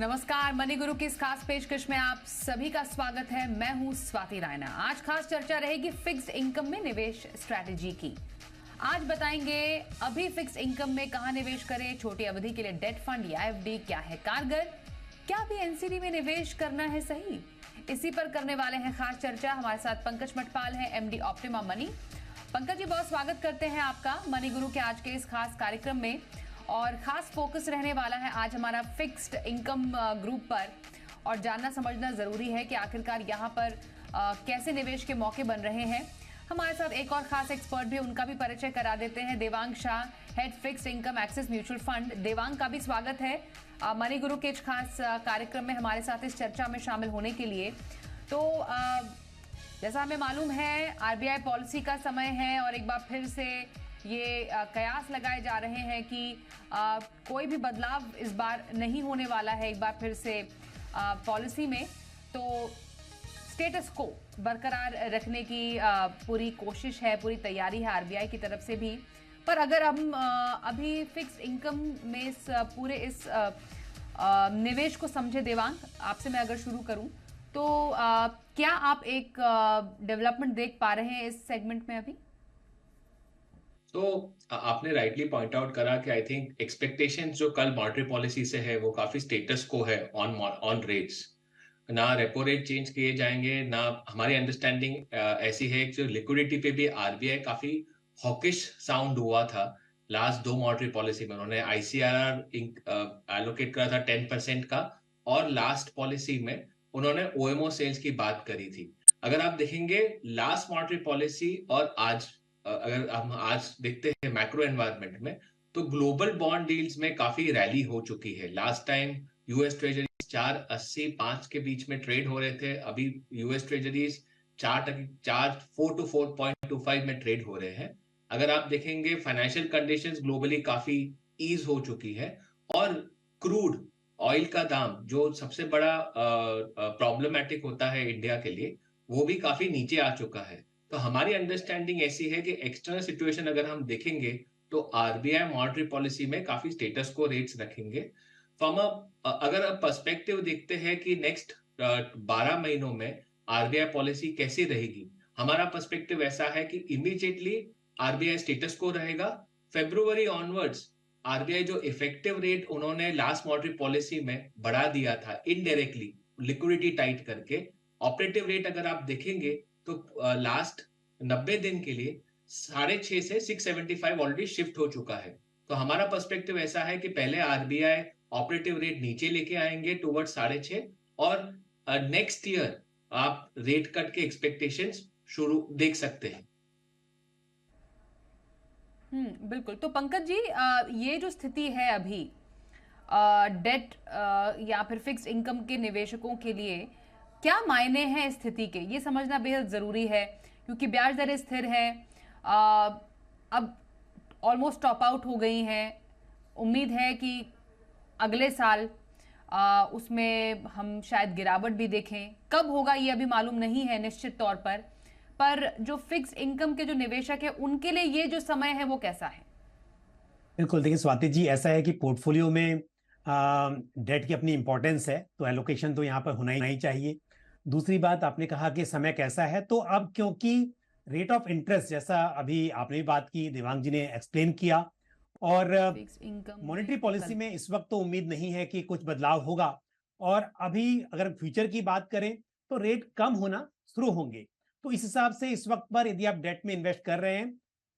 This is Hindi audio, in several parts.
नमस्कार, मनी गुरु की इस खास पेशकश में आप सभी का स्वागत है। मैं हूं स्वाति रायना। आज खास चर्चा रहेगी फिक्स्ड इनकम में निवेश स्ट्रैटेजी की। आज बताएंगे अभी फिक्स्ड इनकम में कहां निवेश करें, छोटी अवधि के लिए डेट फंड या एफडी क्या है कारगर, क्या अभी एनसीडी में निवेश करना है सही, इसी पर करने वाले हैं खास चर्चा। हमारे साथ पंकज मटपाल हैं, MD optima money. Pankaj ji, बहुत स्वागत करते हैं आपका मनी गुरु के आज के इस खास कार्यक्रम में। और खास फोकस रहने वाला है आज हमारा फिक्स्ड इनकम ग्रुप पर, और जानना समझना जरूरी है कि आखिरकार यहाँ पर कैसे निवेश के मौके बन रहे हैं। हमारे साथ एक और खास एक्सपर्ट भी, उनका भी परिचय करा देते हैं। Devang Shah, head fixed income Axis mutual fund. Devang का भी स्वागत है मनी गुरु के इस खास कार्यक्रम में हमारे साथ इस चर्चा में शामिल होने के लिए। तो जैसा हमें मालूम है, आरबीआई पॉलिसी का समय है और एक बार फिर से ये कयास लगाए जा रहे हैं कि कोई भी बदलाव इस बार नहीं होने वाला है। एक बार फिर से पॉलिसी में तो स्टेटस को बरकरार रखने की पूरी कोशिश है, पूरी तैयारी है आरबीआई की तरफ से भी। पर अगर हम अभी फिक्स्ड इनकम में इस पूरे इस निवेश को समझे, देवांग आपसे मैं अगर शुरू करूं तो क्या आप एक डेवलपमेंट देख पा रहे हैं इस सेगमेंट में अभी? तो आपने राइटली पॉइंट आउट करा कि आई थिंक एक्सपेक्टेशंस जो कल मॉनेटरी पॉलिसी से है वो काफी स्टेटस को है ऑन रेट्स। ना रेपो रेट चेंज किए जाएंगे, ना हमारी अंडरस्टैंडिंग ऐसी है कि जो लिक्विडिटी पे भी आरबीआई काफी हॉकिश साउंड हुआ था। लास्ट दो मॉनेटरी पॉलिसी में उन्होंने आईसीआरआर एलोकेट करा था 10% का, और लास्ट पॉलिसी में उन्होंने ओएमओ सेल्स की बात करी थी। अगर आप देखेंगे लास्ट मॉनेटरी पॉलिसी और आज, अगर हम आज देखते हैं मैक्रो एनवायरनमेंट में, तो ग्लोबल बॉन्ड डील्स में काफी रैली हो चुकी है। लास्ट टाइम यूएस ट्रेजरीज 4.80-5 के बीच में ट्रेड हो रहे थे, अभी यूएस ट्रेजरीज 4 to 4.25 में ट्रेड हो रहे हैं। अगर आप देखेंगे फाइनेंशियल कंडीशंस ग्लोबली काफी ईज हो चुकी है, और क्रूड ऑयल का दाम जो सबसे बड़ा प्रॉब्लमैटिक होता है इंडिया के लिए, वो भी काफी नीचे आ चुका है। तो हमारी अंडरस्टैंडिंग ऐसी है कि एक्सटर्नल सिचुएशन अगर हम देखेंगे तो आरबीआई मॉनेटरी पॉलिसी में काफी स्टेटस को रेट्स रखेंगे। फ्रॉम अगर आप पर्सपेक्टिव देखते हैं कि नेक्स्ट 12 महीनों में आरबीआई पॉलिसी कैसी रहेगी, हमारा पर्सपेक्टिव ऐसा है कि इमीडिएटली आरबीआई स्टेटस को रहेगा। फेब्रुवरी ऑनवर्ड्स आरबीआई जो इफेक्टिव रेट उन्होंने लास्ट मॉनेटरी पॉलिसी में बढ़ा दिया था इनडायरेक्टली लिक्विडिटी टाइट करके, ऑपरेटिव रेट अगर आप देखेंगे तो लास्ट 90 दिन के लिए 6.5 से 675 ऑलरेडी शिफ्ट हो चुका है। तो हमारा पर्सपेक्टिव ऐसा है कि पहले आरबीआई ऑपरेटिव रेट नीचे लेके आएंगे टुवर्ड 6.5, और नेक्स्ट ईयर आप रेट कट के एक्सपेक्टेशंस शुरू देख सकते हैं। बिल्कुल। तो पंकज जी, ये जो स्थिति है अभी डेट या फिर फिक्स्ड इनकम के निवेशकों के लिए, क्या मायने हैं इस स्थिति के, ये समझना बेहद जरूरी है। क्योंकि ब्याज दरें स्थिर हैं, अब ऑलमोस्ट टॉप आउट हो गई हैं। उम्मीद है कि अगले साल उसमें हम शायद गिरावट भी देखें। कब होगा ये अभी मालूम नहीं है निश्चित तौर पर जो फिक्स्ड इनकम के जो निवेशक है उनके लिए ये जो समय है वो कैसा है? बिल्कुल, देखिए स्वाति जी, ऐसा है कि पोर्टफोलियो में डेट की अपनी इंपॉर्टेंस है, तो एलोकेशन तो यहाँ पर होना ही चाहिए। दूसरी बात, आपने कहा कि समय कैसा है, तो अब क्योंकि रेट ऑफ इंटरेस्ट, जैसा अभी आपने भी बात की, देवांग जी ने एक्सप्लेन किया, और मॉनेटरी पॉलिसी में इस वक्त तो उम्मीद नहीं है कि कुछ बदलाव होगा। और अभी अगर फ्यूचर की बात करें तो रेट कम होना शुरू होंगे। तो इस हिसाब से इस वक्त पर यदि आप डेट में इन्वेस्ट कर रहे हैं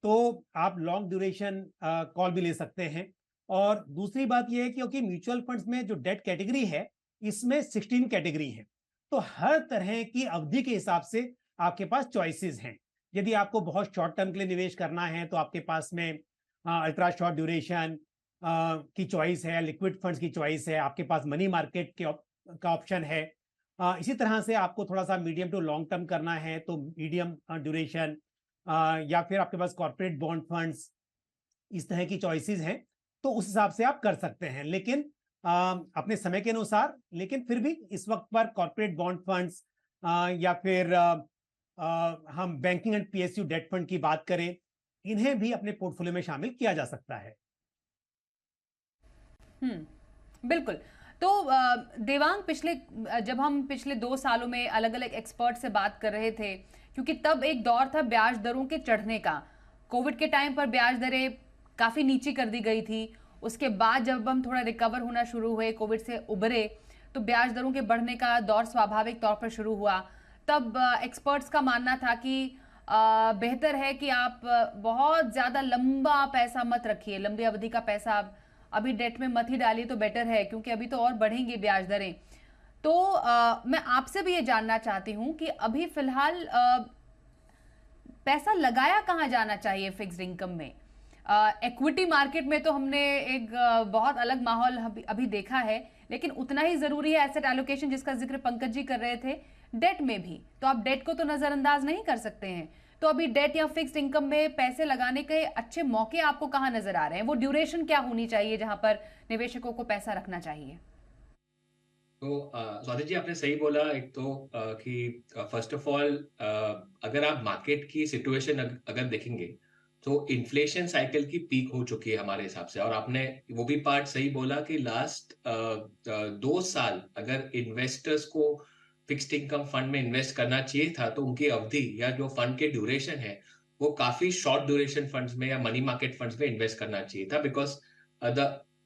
तो आप लॉन्ग ड्यूरेशन कॉल भी ले सकते हैं। और दूसरी बात यह है कि क्योंकि म्यूचुअल फंड्स में जो डेट कैटेगरी है, इसमें 16 कैटेगरी है, तो हर तरह की अवधि के हिसाब से आपके पास चॉइसेस हैं। यदि आपको बहुत शॉर्ट टर्म के लिए निवेश करना है तो आपके पास में अल्ट्रा शॉर्ट ड्यूरेशन की चॉइस है, लिक्विड फंड्स की चॉइस है, आपके पास मनी मार्केट का ऑप्शन है। इसी तरह से आपको थोड़ा सा मीडियम टू लॉन्ग टर्म करना है तो मीडियम ड्यूरेशन, या फिर आपके पास कॉर्पोरेट बॉन्ड फंड्स, इस तरह की चॉइसेस हैं। तो उस हिसाब से आप कर सकते हैं, लेकिन अपने समय के अनुसार। लेकिन फिर भी इस वक्त पर कॉर्पोरेट बॉन्ड फंड्स या फिर हम banking and PSU debt fund की बात करें, इन्हें भी अपने पोर्टफोलियो में शामिल किया जा सकता है। बिल्कुल। तो देवांग, जब हम पिछले 2 सालों में अलग अलग एक्सपर्ट से बात कर रहे थे, क्योंकि तब एक दौर था ब्याज दरों के चढ़ने का। कोविड के टाइम पर ब्याज दरें काफी नीची कर दी गई थी। उसके बाद जब हम थोड़ा रिकवर होना शुरू हुए, कोविड से उबरे, तो ब्याज दरों के बढ़ने का दौर स्वाभाविक तौर पर शुरू हुआ। तब एक्सपर्ट्स का मानना था कि बेहतर है कि आप बहुत ज्यादा लंबा पैसा मत रखिए, लंबी अवधि का पैसा अभी डेट में मत ही डालिए तो बेटर है, क्योंकि अभी तो और बढ़ेंगी ब्याज दरें। तो मैं आपसे भी ये जानना चाहती हूँ कि अभी फिलहाल पैसा लगाया कहाँ जाना चाहिए फिक्स्ड इनकम में? इक्विटी मार्केट में तो हमने एक बहुत अलग माहौल अभी देखा है, लेकिन उतना ही जरूरी है एसेट एलोकेशन, जिसका जिक्र पंकज जी कर रहे थे, डेट में भी। तो आप डेट को तो नजरअंदाज नहीं कर सकते हैं। तो अभी डेट या फिक्स्ड इनकम में पैसे लगाने के अच्छे मौके आपको कहाँ नजर आ रहे हैं? वो ड्यूरेशन क्या होनी चाहिए जहां पर निवेशकों को पैसा रखना चाहिए? तो स्वाति जी, आपने सही बोला। एक तो कि फर्स्ट ऑफ ऑल अगर आप मार्केट की सिचुएशन अगर देखेंगे तो इन्फ्लेशन साइकिल की पीक हो चुकी है हमारे हिसाब से। और आपने वो भी पार्ट सही बोला कि लास्ट 2 साल अगर इन्वेस्टर्स को फिक्स्ड इनकम फंड में इन्वेस्ट करना चाहिए था, तो उनकी अवधि या जो फंड के ड्यूरेशन है वो काफी शॉर्ट ड्यूरेशन फंड्स में या मनी मार्केट फंड्स में इन्वेस्ट करना चाहिए था। बिकॉज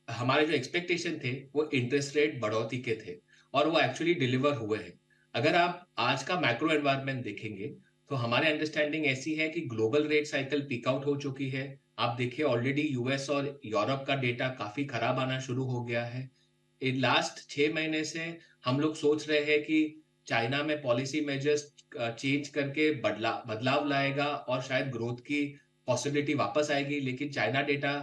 हमारे जो एक्सपेक्टेशन थे वो इंटरेस्ट रेट बढ़ोतरी के थे, और वो एक्चुअली डिलीवर हुए हैं। अगर आप आज का मैक्रो एनवायरनमेंट देखेंगे तो हमारे अंडरस्टैंडिंग ऐसी है कि global rate cycle peak out हो चुकी है। आप देखिए ऑलरेडी यूएस और यूरोप का डेटा काफी खराब आना शुरू हो गया है। इन लास्ट 6 महीने से हम लोग सोच रहे हैं कि चाइना में पॉलिसी मेजर्स चेंज करके बदलाव लाएगा और शायद ग्रोथ की पॉसिबिलिटी वापस आएगी, लेकिन चाइना डेटा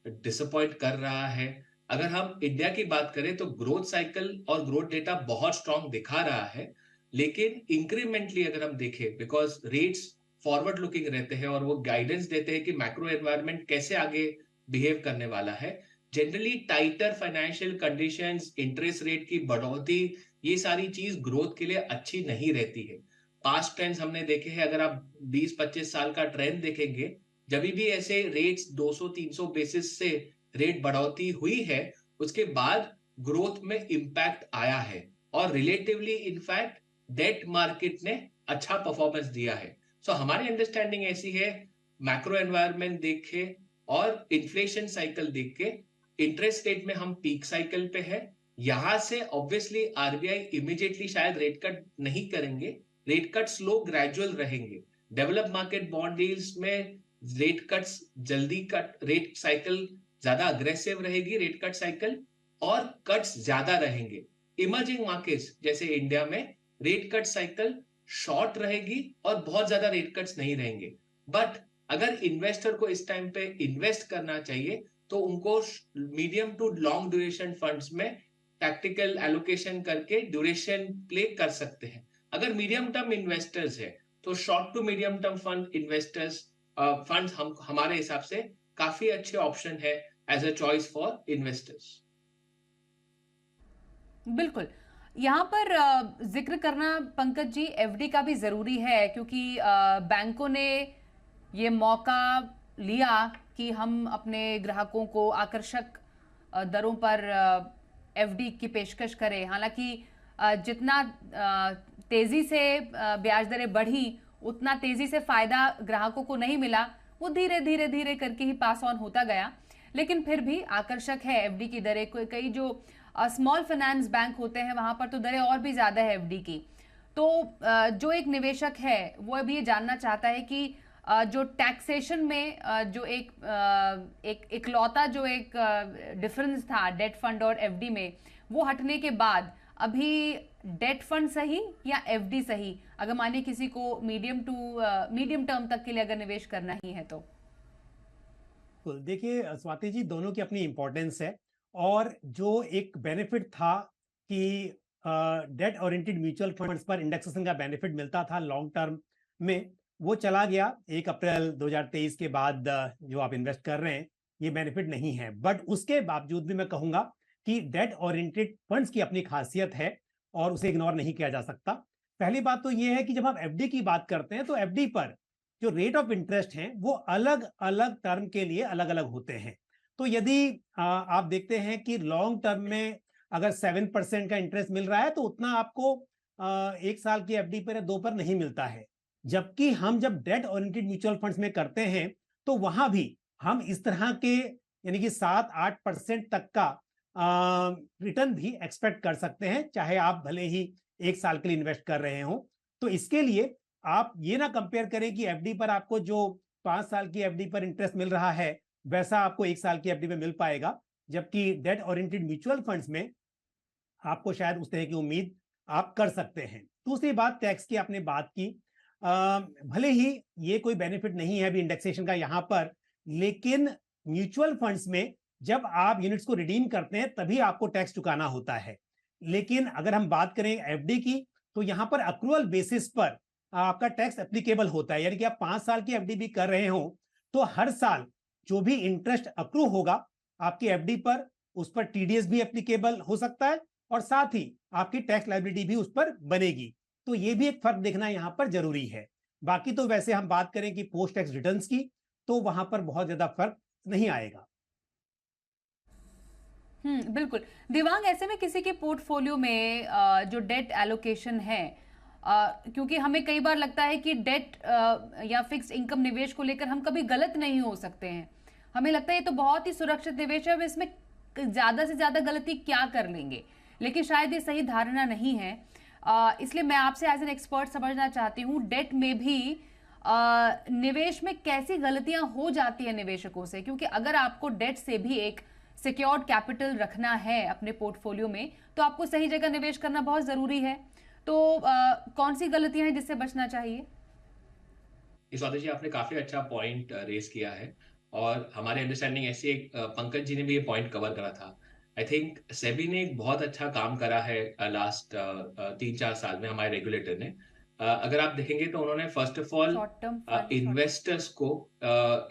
डिसअपॉइंट कर रहा है। अगर हम इंडिया की बात करें तो ग्रोथ साइकिल और ग्रोथ डेटा बहुत स्ट्रांग दिखा रहा है, लेकिन इंक्रीमेंटली अगर हम देखें, बिकॉज रेट्स फॉरवर्ड लुकिंग रहते हैं और वो गाइडेंस देते हैं कि मैक्रो एनवायरनमेंट कैसे आगे बिहेव करने वाला है। Generally tighter financial conditions, interest rate की बढ़ोतरी, ये सारी चीज ग्रोथ के लिए अच्छी नहीं रहती है। पास्ट ट्रेंड्स हमने देखे हैं। अगर आप 20-25 साल का ट्रेंड देखेंगे, जब भी ऐसे रेट्स 200-300 बेसिस से रेट बढ़ोतरी हुई है, उसके बाद ग्रोथ में इंपैक्ट आया है और रिलेटिवली इनफैक्ट डेट मार्केट ने अच्छा परफॉर्मेंस दिया है। सो हमारी अंडरस्टैंडिंग ऐसी है, मैक्रो एनवायरनमेंट देख के और इन्फ्लेशन साइकिल देख के, इंटरेस्ट रेट में हम पीक साइकिल पे है। यहां से ऑब्वियसली आरबीआई इमीडिएटली शायद रेट कट नहीं करेंगे, रेट कट स्लो ग्रेजुअल रहेंगे। डेवलप मार्केट बॉन्ड डील्स में रेट कट्स जल्दी कट, रेट साइकिल ज्यादा अग्रेसिव रहेगी रेट कट साइकिल, और कट्स ज्यादा रहेंगे। इमर्जिंग मार्केट्स जैसे इंडिया में रेट कट साइकिल शॉर्ट रहेगी और बहुत ज्यादा रेट कट्स नहीं रहेंगे। बट अगर इन्वेस्टर को इस टाइम पे इन्वेस्ट करना चाहिए तो उनको medium to long duration funds में टैक्टिकल एलोकेशन करके ड्यूरेशन प्ले कर सकते हैं। अगर मीडियम टर्म इन्वेस्टर्स है तो short to medium term fund investors funds हमारे हिसाब से काफी अच्छे ऑप्शन है as a choice for investors. बिल्कुल। यहाँ पर जिक्र करना पंकज जी एफडी का भी जरूरी है, क्योंकि बैंकों ने ये मौका लिया कि हम अपने ग्राहकों को आकर्षक दरों पर एफडी की पेशकश करें। हालांकि जितना तेजी से ब्याज दरें बढ़ी, उतना तेजी से फायदा ग्राहकों को नहीं मिला। वो धीरे धीरे धीरे करके ही पास ऑन होता गया, लेकिन फिर भी आकर्षक है एफडी की दरें। कई जो स्मॉल फाइनेंस बैंक होते हैं वहां पर तो दरें और भी ज्यादा है एफडी की। तो जो एक निवेशक है वो अभी ये जानना चाहता है कि जो टैक्सेशन में जो एक इकलौता जो एक डिफरेंस था डेट फंड और एफडी में, वो हटने के बाद अभी डेट फंड सही या एफडी सही, अगर मानिए किसी को मीडियम टर्म तक के लिए अगर निवेश करना ही है तो? देखिए स्वाति जी, दोनों की अपनी इंपॉर्टेंस है। और जो एक बेनिफिट था कि डेट ओरिएंटेड म्यूचुअल फंड्स पर इंडेक्सेशन का बेनिफिट मिलता था लॉन्ग टर्म में, वो चला गया 1 अप्रैल 2023 के बाद। जो आप इन्वेस्ट कर रहे हैं ये बेनिफिट नहीं है। बट उसके बावजूद भी मैं कहूंगा कि डेट ओरिएंटेड फंड्स की अपनी खासियत है और उसे इग्नोर नहीं किया जा सकता। पहली बात तो ये है कि जब हम एफडी की बात करते हैं तो एफडी पर जो रेट ऑफ इंटरेस्ट हैं वो अलग अलग टर्म के लिए अलग अलग होते हैं। तो यदि आप देखते हैं कि लॉन्ग टर्म में अगर 7% का इंटरेस्ट मिल रहा है तो उतना आपको 1 साल की एफडी पर या 2 पर नहीं मिलता है। जबकि हम जब डेट ओरिएंटेड म्यूचुअल फंड्स में करते हैं तो वहां भी हम इस तरह के यानी कि 7-8% तक का रिटर्न भी एक्सपेक्ट कर सकते हैं, चाहे आप भले ही 1 साल के लिए इन्वेस्ट कर रहे हो। तो इसके लिए आप ये ना कंपेयर करें कि एफडी पर आपको जो 5 साल की एफडी पर इंटरेस्ट मिल रहा है वैसा आपको 1 साल की एफडी में मिल पाएगा, जबकि डेट ओरिएंटेड म्यूचुअल फंड्स में आपको शायद उस तरह की उम्मीद आप कर सकते हैं। दूसरी बात, टैक्स की आपने बात की। भले ही ये कोई बेनिफिट नहीं है अभी इंडेक्सेशन का यहां पर, लेकिन म्यूचुअल फंड्स में जब आप यूनिट्स को रिडीम करते हैं तभी आपको टैक्स चुकाना होता है। लेकिन अगर हम बात करें एफडी की तो यहां पर अक्रूवल बेसिस पर आपका टैक्स एप्लीकेबल होता है, यानी कि आप 5 साल की एफडी भी कर रहे हो तो हर साल जो भी इंटरेस्ट अक्रू होगा आपकी एफडी पर, उस पर टीडीएस भी एप्लीकेबल हो सकता है और साथ ही आपकी टैक्स लायबिलिटी भी उस पर बनेगी। तो ये भी एक फर्क देखना यहां पर जरूरी है। बाकी तो वैसे हम बात करें कि पोस्ट टैक्स रिटर्न्स की तो वहां पर बहुत ज्यादा फर्क नहीं आएगा। बिल्कुल। दिवांग, ऐसे में किसी के पोर्टफोलियो में जो डेट एलोकेशन है, क्योंकि हमें कई बार लगता है कि डेट या फिक्स्ड इनकम निवेश को लेकर हम कभी गलत नहीं हो सकते हैं। हमें लगता है ये तो बहुत ही सुरक्षित निवेश है, अब इसमें ज्यादा से ज्यादा गलती क्या कर लेंगे, लेकिन शायद ये सही धारणा नहीं है। इसलिए मैं आपसे एज एन एक्सपर्ट समझना चाहती हूँ, डेट में भी निवेश में कैसी गलतियां हो जाती है निवेशकों से, क्योंकि अगर आपको डेट से भी एक सिक्योर्ड कैपिटल रखना है अपने पोर्टफोलियो में तो आपको सही जगह निवेश करना बहुत जरूरी है। तो कौन सी गलतियां हैं जिससे बचना चाहिए? स्वाति जी, आपने काफी अच्छा पॉइंट रेस किया है और हमारे अंडरस्टैंडिंग ऐसी एक पंकज जी ने भी ये पॉइंट कवर करा था। आई थिंक सेबी ने एक बहुत अच्छा काम करा है लास्ट 3-4 साल में, हमारे रेगुलेटर ने। अगर आप देखेंगे तो उन्होंने फर्स्ट ऑफ ऑल इन्वेस्टर्स को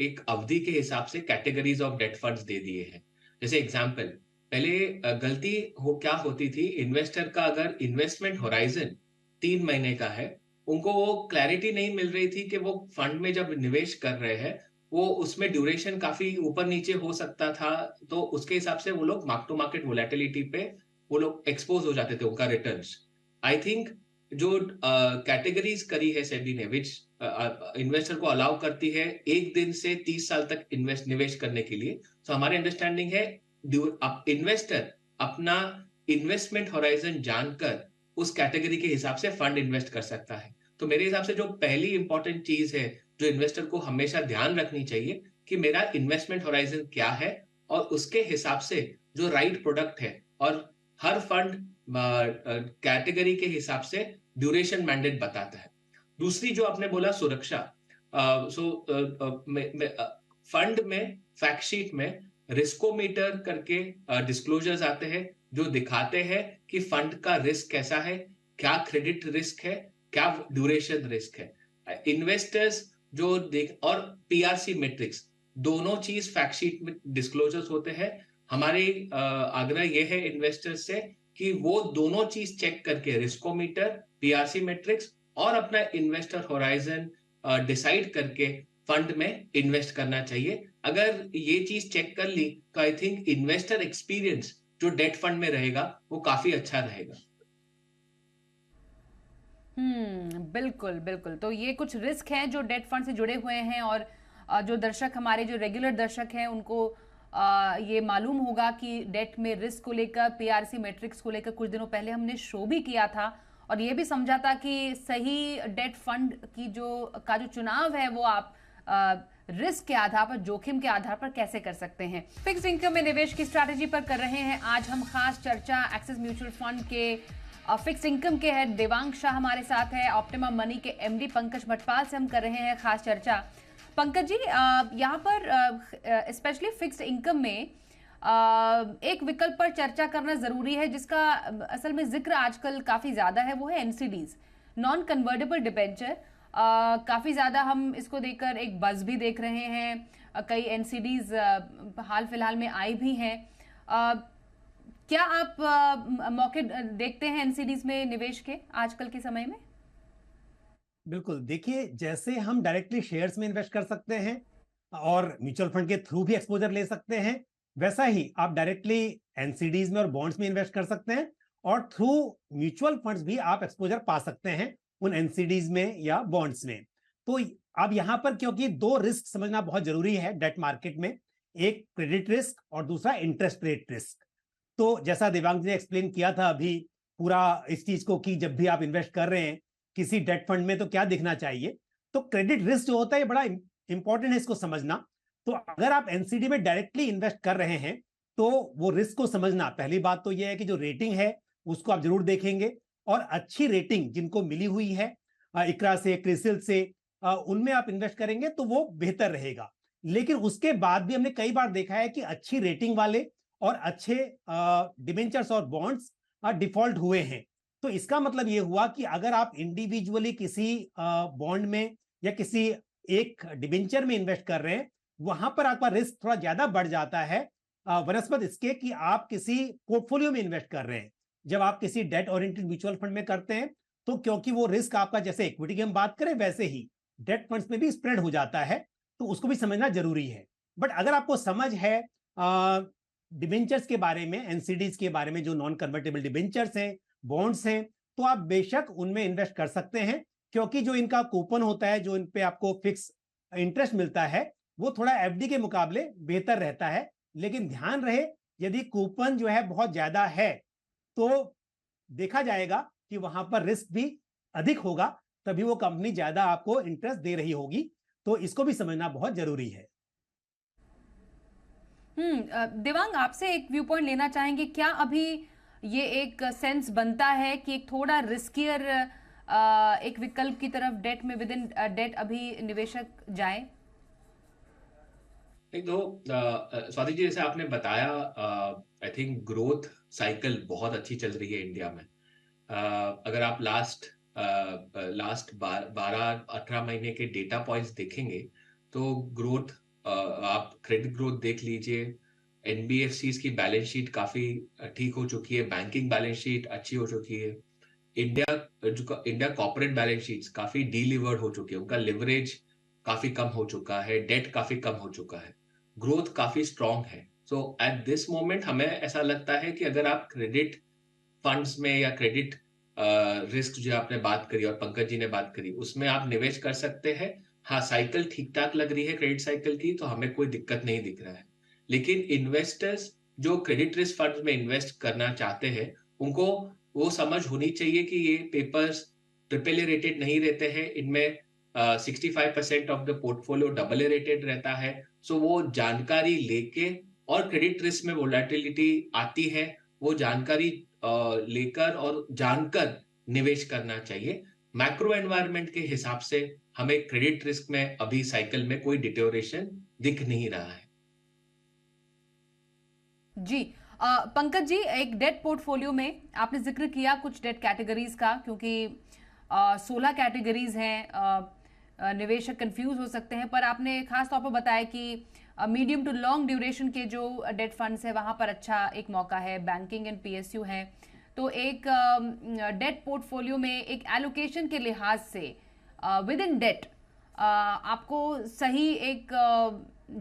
एक अवधि के हिसाब से कैटेगरीज ऑफ डेट फंड्स दे दिए हैं। जैसे एग्जांपल, पहले गलती क्या होती थी, इन्वेस्टर का अगर इन्वेस्टमेंट होराइजन 3 महीने का है, उनको वो क्लैरिटी नहीं मिल रही थी कि वो फंड में जब निवेश कर रहे हैं वो उसमें ड्यूरेशन काफी ऊपर नीचे हो सकता था, तो उसके हिसाब से वो लोग मार्क टू मार्केट वोलेटिलिटी पे वो लोग एक्सपोज हो जाते थे, उनका रिटर्न्स। आई थिंक जो कैटेगरीज करी है सेबी ने, विच इन्वेस्टर को अलाउ करती है 1 दिन से 30 साल तक निवेश करने के लिए। तो हमारी अंडरस्टैंडिंग है इन्वेस्टर अपना इन्वेस्टमेंट होराइजन जानकर उस कैटेगरी के हिसाब से फंड इन्वेस्ट कर सकता है। तो मेरे हिसाब से जो पहली इंपॉर्टेंट चीज है जो इन्वेस्टर को हमेशा ध्यान रखनी चाहिए कि मेरा इन्वेस्टमेंट होराइजन क्या है, और उसके हिसाब से जो राइट प्रोडक्ट है, और हर फंड कैटेगरी के हिसाब से ड्यूरेशन मैंडेट बताता है। दूसरी जो आपने बोला सुरक्षा, फंड में फैक्ट शीट में रिस्कोमीटर करके डिस्क्लोजर्स आते हैं जो दिखाते हैं कि फंड का रिस्क कैसा है, क्या क्रेडिट रिस्क है, क्या ड्यूरेशन रिस्क है। इन्वेस्टर्स जो और पीआरसी मैट्रिक्स, दोनों चीज फैक्ट शीट में डिस्क्लोजर्स होते हैं। हमारी आग्रह यह है इन्वेस्टर्स से कि वो दोनों चीज चेक करके, रिस्कोमीटर, पीआरसी मैट्रिक्स और अपना इन्वेस्टर होराइजन डिसाइड करके फंड में इन्वेस्ट करना चाहिए। अगर ये चीज चेक कर ली तो आई थिंक इन्वेस्टर एक्सपीरियंस जो डेट फंड में रहेगा वो काफी अच्छा रहेगा। बिल्कुल बिल्कुल। तो ये कुछ रिस्क हैं जो डेट फंड से जुड़े हुए हैं, और जो दर्शक, हमारे जो रेगुलर दर्शक हैं, उनको ये मालूम होगा कि डेट में रिस्क को लेकर, पीआरसी मैट्रिक्स को लेकर कुछ दिनों पहले हमने शो भी किया था और ये भी समझा था कि सही डेट फंड की जो चुनाव है वो आप रिस्क के आधार पर, जोखिम के आधार पर कैसे कर सकते हैं। फिक्स्ड इनकम में निवेश की स्ट्रैटेजी पर कर रहे हैं आज हम खास चर्चा। एक्सिस म्यूचुअल फंड के फिक्स्ड इनकम के हेड देवांग शाह हमारे साथ है, ऑप्टिमा मनी के एमडी पंकज भटपाल से हम कर रहे हैं खास चर्चा। पंकज जी, यहाँ पर स्पेशली फिक्स्ड इनकम में एक विकल्प पर चर्चा करना जरूरी है जिसका असल में जिक्र आजकल काफी ज्यादा है, वो है एनसीडीज, नॉन कन्वर्टेबल डिबेंचर। काफी ज्यादा हम इसको देखकर एक बज भी देख रहे हैं, कई एनसीडीज हाल फिलहाल में आई भी हैं। क्या आप मौके देखते हैं एनसीडीज में निवेश के आजकल के समय में? बिल्कुल, देखिए, जैसे हम डायरेक्टली शेयर्स में इन्वेस्ट कर सकते हैं और म्यूचुअल फंड के थ्रू भी एक्सपोजर ले सकते हैं, वैसा ही आप डायरेक्टली एनसीडीज में और बॉन्ड्स में इन्वेस्ट कर सकते हैं, और थ्रू म्यूचुअल फंड्स भी आप एक्सपोजर पा सकते हैं उन एनसीडीज में या बॉन्ड्स में। तो अब यहां पर क्योंकि दो रिस्क समझना बहुत जरूरी है डेट मार्केट में, एक क्रेडिट रिस्क और दूसरा इंटरेस्ट रेट रिस्क। तो जैसा देवांग जी ने एक्सप्लेन किया था अभी पूरा इस चीज को कि जब भी आप इन्वेस्ट कर रहे हैं किसी डेट फंड में तो क्या देखना चाहिए, तो क्रेडिट रिस्क जो होता है बड़ा इंपॉर्टेंट है इसको समझना। तो अगर आप एनसीडी में डायरेक्टली इन्वेस्ट कर रहे हैं तो वो रिस्क को समझना, पहली बात तो यह है कि जो रेटिंग है उसको आप जरूर देखेंगे, और अच्छी रेटिंग जिनको मिली हुई है इकरा से, क्रिसिल से, उनमें आप इन्वेस्ट करेंगे तो वो बेहतर रहेगा। लेकिन उसके बाद भी हमने कई बार देखा है कि अच्छी रेटिंग वाले और अच्छे डिबेंचर्स और बॉन्ड्स डिफॉल्ट हुए हैं। तो इसका मतलब ये हुआ कि अगर आप इंडिविजुअली किसी बॉन्ड में या किसी एक डिबेंचर में इन्वेस्ट कर रहे हैं, वहां पर आपका रिस्क थोड़ा ज्यादा बढ़ जाता है बनस्पत इसके कि आप किसी पोर्टफोलियो में इन्वेस्ट कर रहे हैं। जब आप किसी डेट ओरिएंटेड म्यूचुअल फंड में करते हैं तो क्योंकि वो रिस्क आपका जैसे इक्विटी की हम बात करें वैसे ही डेट फंड्स में भी स्प्रेड हो जाता है, तो उसको भी समझना जरूरी है। बट अगर आपको समझ है डिबेंचर्स के बारे में, एनसीडीज के बारे में, जो नॉन कन्वर्टेबल डिबेंचर्स हैं, बॉन्ड्स हैं, तो आप बेशक उनमें इन्वेस्ट कर सकते हैं, क्योंकि जो इनका कूपन होता है, जो इन पे आपको फिक्स इंटरेस्ट मिलता है, वो थोड़ा एफडी के मुकाबले बेहतर रहता है। लेकिन ध्यान रहे यदि कूपन जो है बहुत ज्यादा है तो देखा जाएगा कि वहां पर रिस्क भी अधिक होगा, तभी वो कंपनी ज्यादा आपको इंटरेस्ट दे रही होगी। तो इसको भी समझना बहुत जरूरी है। देवांग, आपसे एक व्यू पॉइंट लेना चाहेंगे, क्या अभी ये एक सेंस बनता है कि एक थोड़ा रिस्कियर एक विकल्प की तरफ डेट में विद इन डेट अभी निवेशक जाए? एक दो स्वाति जी, जैसे आपने बताया, आई थिंक ग्रोथ साइकिल बहुत अच्छी चल रही है इंडिया में। अगर आप लास्ट 12-18 महीने के डेटा पॉइंट्स देखेंगे तो ग्रोथ, आप क्रेडिट ग्रोथ देख लीजिए, एनबीएफसीज की बैलेंस शीट काफी ठीक हो चुकी है, बैंकिंग बैलेंस शीट अच्छी हो चुकी है, इंडिया कॉर्पोरेट बैलेंस शीट्स काफी डीलिवर्ड हो चुकी है, उनका लिवरेज काफी कम हो चुका है, डेट काफी कम हो चुका है, ग्रोथ काफी स्ट्रांग है। सो एट दिस मोमेंट हमें ऐसा लगता है कि अगर आप क्रेडिट फंड्स में या क्रेडिट रिस्क जो आपने बात करी और पंकज जी ने बात करी, उसमें आप निवेश कर सकते हैं। हाँ, साइकिल ठीक ठाक लग रही है क्रेडिट साइकिल की, तो हमें कोई दिक्कत नहीं दिख रहा है। लेकिन इन्वेस्टर्स जो क्रेडिट रिस्क फंड में इन्वेस्ट करना चाहते हैं, उनको वो समझ होनी चाहिए कि ये पेपर्स ट्रिपल ए रेटेड नहीं रहते हैं, इनमें 65% of the portfolio double A rated रहता है। सो वो जानकारी लेके, और क्रेडिट रिस्क में वोलेटिलिटी आती है, वो जानकारी लेकर और जानकर निवेश करना चाहिए। मैक्रो एनवायरनमेंट के हिसाब से हमें क्रेडिट रिस्क में अभी साइकिल में कोई डिटेरियोरेशन दिख नहीं रहा है। जी, पंकज जी, एक डेट पोर्टफोलियो में आपने जिक्र किया कुछ डेट कैटेगरीज का, क्योंकि 16 कैटेगरीज हैं, निवेशक कंफ्यूज हो सकते हैं, पर आपने खास तौर पर बताया कि मीडियम टू लॉन्ग ड्यूरेशन के जो डेट फंड्स है वहां पर अच्छा एक मौका है, बैंकिंग एंड पीएसयू है। तो एक डेट पोर्टफोलियो में एक एलोकेशन के लिहाज से विद इन डेट आपको सही एक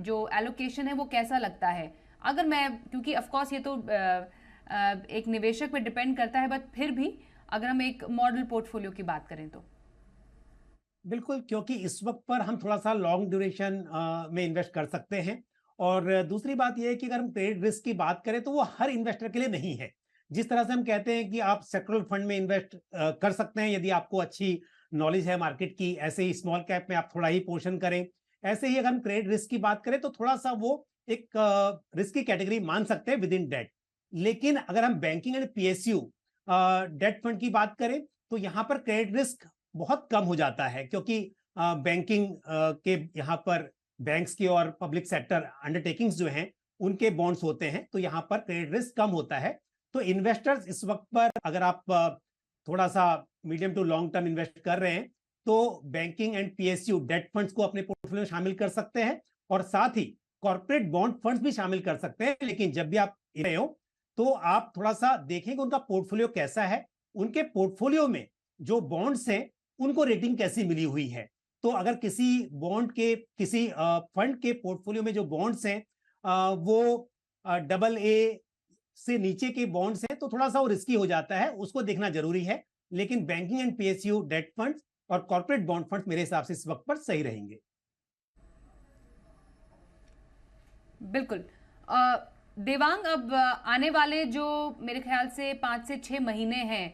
जो एलोकेशन है वो कैसा लगता है? अगर मैं, क्योंकि ऑफ कोर्स ये तो एक निवेशक पे डिपेंड करता है, बट फिर भी अगर हम एक मॉडल पोर्टफोलियो की बात करें तो बिल्कुल, क्योंकि इस वक्त पर हम थोड़ा सा लॉन्ग ड्यूरेशन में इन्वेस्ट कर सकते हैं। और दूसरी बात यह है कि अगर हम क्रेडिट रिस्क की बात करें तो वो हर इन्वेस्टर के लिए नहीं है। जिस तरह से हम कहते हैं कि आप सेक्टरल फंड में इन्वेस्ट कर सकते हैं यदि आपको अच्छी नॉलेज है मार्केट की, ऐसे ही स्मॉल कैप में आप थोड़ा ही पोर्शन करें। ऐसे ही अगर हम क्रेडिट रिस्क की बात करें तो थोड़ा सा वो एक रिस्क की कैटेगरी मान सकते हैं विद इन डेट। लेकिन अगर हम banking and PSU debt fund की बात करें तो यहाँ पर क्रेडिट रिस्क बहुत कम हो जाता है, क्योंकि बैंकिंग के यहाँ पर बैंक्स के और पब्लिक सेक्टर अंडरटेकिंग्स जो हैं उनके बॉन्ड्स होते हैं, तो यहाँ पर क्रेडिट रिस्क कम होता है। तो इन्वेस्टर्स इस वक्त पर अगर आप थोड़ा सा medium to long term invest कर रहे हैं तो banking and PSU debt funds को अपने पोर्टफोलियो में शामिल कर सकते हैं, और साथ ही कॉर्पोरेट बॉन्ड फंड्स भी शामिल कर सकते हैं। लेकिन जब भी आप रहे हो तो आप थोड़ा सा देखेंगे उनका पोर्टफोलियो कैसा है, उनके पोर्टफोलियो में जो बॉन्ड्स हैं उनको रेटिंग कैसी मिली हुई है। तो अगर किसी बॉन्ड के, किसी फंड के पोर्टफोलियो में जो बॉन्ड्स हैं वो AA से नीचे के बॉन्ड्स हैं तो थोड़ा सा वो रिस्की हो जाता है, उसको देखना जरूरी है। लेकिन banking and PSU date funds और कॉर्पोरेट बॉन्ड फंड्स मेरे हिसाब से इस वक्त पर सही रहेंगे। बिल्कुल। देवांग, अब आने वाले जो मेरे ख्याल से 5 से 6 महीने हैं,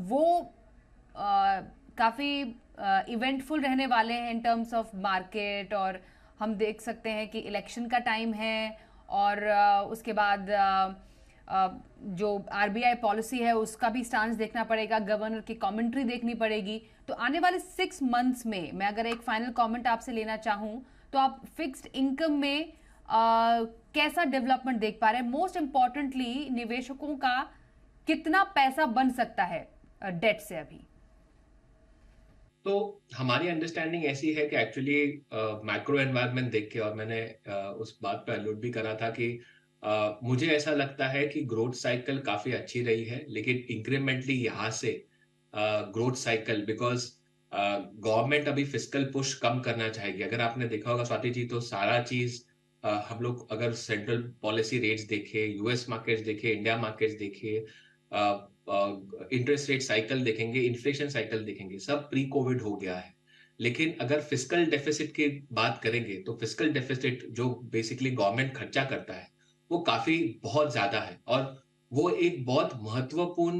वो काफ़ी इवेंटफुल रहने वाले हैं इन टर्म्स ऑफ मार्केट। और हम देख सकते हैं कि इलेक्शन का टाइम है और उसके बाद जो RBI पॉलिसी है उसका भी स्टांस देखना पड़ेगा, गवर्नर की कमेंट्री देखनी पड़ेगी। तो आने वाले 6 मंथ्स में मैं अगर एक फाइनल कमेंट आपसे लेना चाहूँ तो आप फिक्स्ड इनकम में कैसा डेवलपमेंट देख पा रहे हैं? मोस्ट इंपॉर्टेंटली निवेशकों का कितना पैसा बन सकता है डेट से अभी? तो हमारी अंडरस्टैंडिंग ऐसी है कि एक्चुअली मैक्रो एनवायरनमेंट देख के, और मैंने उस बात पे अलूड भी करा था कि मुझे ऐसा लगता है कि ग्रोथ साइकिल काफी अच्छी रही है, लेकिन इंक्रीमेंटली यहाँ से ग्रोथ साइकिल, बिकॉज गवर्नमेंट अभी फिस्कल पुश कम करना चाहेगी। अगर आपने देखा होगा स्वाति जी, तो सारा चीज हम लोग अगर सेंट्रल पॉलिसी रेट्स देखे, US मार्केट्स देखे, इंडिया मार्केट्स देखे, इंटरेस्ट रेट साइकिल देखेंगे, इन्फ्लेशन साइकिल देखेंगे, सब प्री कोविड हो गया है। लेकिन अगर फिस्कल डेफिसिट की बात करेंगे तो फिस्कल डेफिसिट जो बेसिकली गवर्नमेंट खर्चा करता है वो काफी बहुत ज्यादा है, और वो एक बहुत महत्वपूर्ण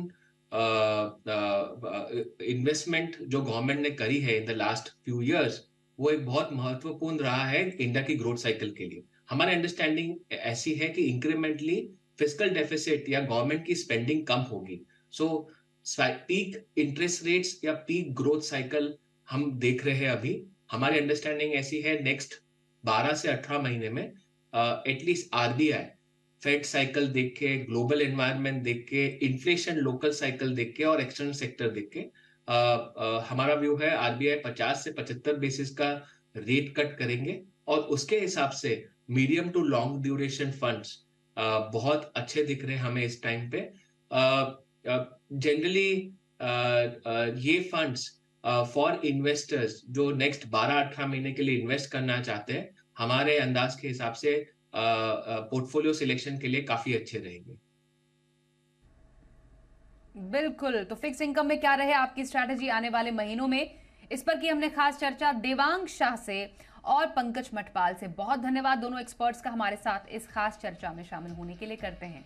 इन्वेस्टमेंट जो गवर्नमेंट ने करी है in the last few years, वो एक बहुत महत्वपूर्ण रहा है इंडिया की ग्रोथ साइकिल के लिए। हमारी अंडरस्टैंडिंग ऐसी है कि इंक्रीमेंटली फिस्कल डेफिसिट या गवर्नमेंट की स्पेंडिंग कम होगी। सो पीक इंटरेस्ट रेट्स या पीक ग्रोथ साइकिल हम देख रहे हैं अभी। हमारी अंडरस्टैंडिंग ऐसी है नेक्स्ट 12 से 18 महीने में एटलीस्ट RBI फेड साइकिल देख के, ग्लोबल एनवायरनमेंट देख के, इन्फ्लेशन लोकल साइकिल देख के और एक्सटर्नल सेक्टर देख के हमारा व्यू है RBI 50 से 75 बेसिस का रेट कट करेंगे, और उसके हिसाब से medium to long duration funds बहुत अच्छे दिख रहे हैं हमें इस टाइम पे। जनरली ये फंड्स फॉर इन्वेस्टर्स जो नेक्स्ट 12-18 महीने के लिए इन्वेस्ट करना चाहते हैं, हमारे अंदाज के हिसाब से पोर्टफोलियो सिलेक्शन के लिए काफी अच्छे रहेंगे। बिल्कुल। तो फिक्स इनकम में क्या रहे आपकी स्ट्रैटेजी आने वाले महीनों में, इस पर की हमने खास चर्चा देवांग शाह से और पंकज मटपाल से। बहुत धन्यवाद दोनों एक्सपर्ट्स का हमारे साथ इस खास चर्चा में शामिल होने के लिए। करते हैं